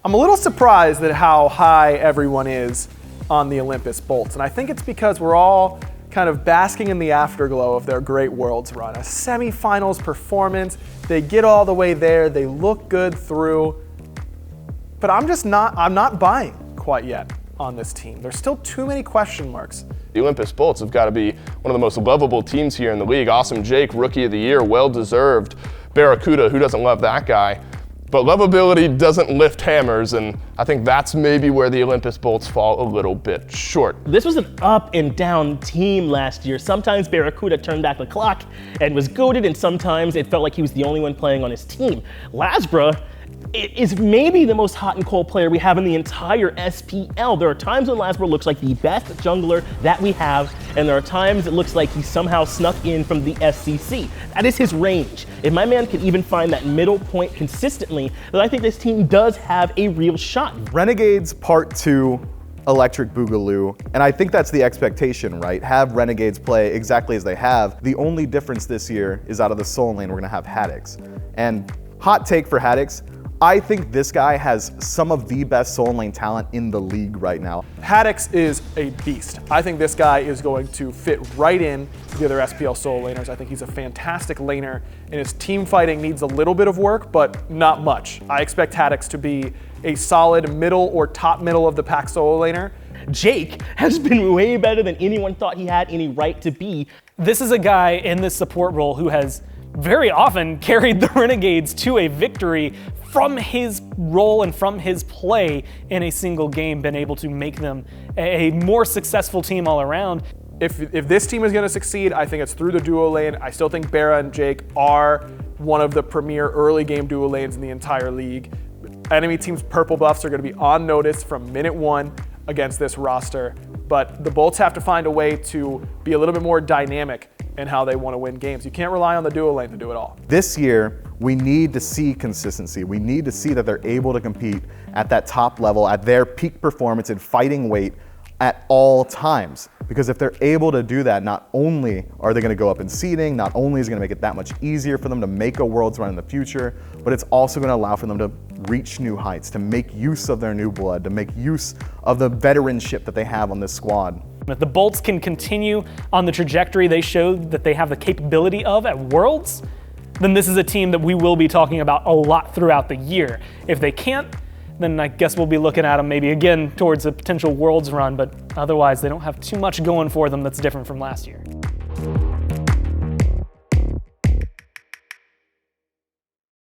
I'm a little surprised at how high everyone is on the Olympus Bolts, and I think it's because we're all kind of basking in the afterglow of their great Worlds run. A semifinals performance, they get all the way there, they look good through, but I'm not buying quite yet on this team. There's still too many question marks. The Olympus Bolts have got to be one of the most lovable teams here in the league. Awesome Jake, Rookie of the Year, well-deserved. Barracuda, who doesn't love that guy? But lovability doesn't lift hammers, and I think that's maybe where the Olympus Bolts fall a little bit short. This was an up and down team last year. Sometimes Barracuda turned back the clock and was goated, and sometimes it felt like he was the only one playing on his team. Lasbra is maybe the most hot and cold player we have in the entire SPL. There are times when Lasbra looks like the best jungler that we have, and there are times it looks like he somehow snuck in from the SCC. That is his range. If my man can even find that middle point consistently, then I think this team does have a real shot. Renegades Part 2, Electric Boogaloo, and I think that's the expectation, right? Have Renegades play exactly as they have. The only difference this year is out of the Soul Lane, we're gonna have Haddix. And hot take for Haddix, I think this guy has some of the best Soul Lane talent in the league right now. Haddix is a beast. I think this guy is going to fit right in to the other SPL Soul Laners. I think he's a fantastic laner, and his team fighting needs a little bit of work, but not much. I expect Haddix to be a solid middle or top middle of the pack Soul Laner. Jake has been way better than anyone thought he had any right to be. This is a guy in this support role who has very often carried the Renegades to a victory from his role and from his play in a single game, been able to make them a more successful team all around. If this team is going to succeed, I think it's through the duo lane. I still think Barra and Jake are one of the premier early game duo lanes in the entire league. Enemy team's purple buffs are going to be on notice from minute one against this roster, but the Bolts have to find a way to be a little bit more dynamic in how they want to win games. You can't rely on the duo lane to do it all. This year, we need to see consistency. We need to see that they're able to compete at that top level, at their peak performance and fighting weight at all times. Because if they're able to do that, not only are they going to go up in seeding, not only is it going to make it that much easier for them to make a Worlds run in the future, but it's also going to allow for them to reach new heights, to make use of their new blood, to make use of the veteranship that they have on this squad. If the Bolts can continue on the trajectory they showed that they have the capability of at Worlds, then this is a team that we will be talking about a lot throughout the year. If they can't, then I guess we'll be looking at them maybe again towards a potential Worlds run, but otherwise they don't have too much going for them that's different from last year.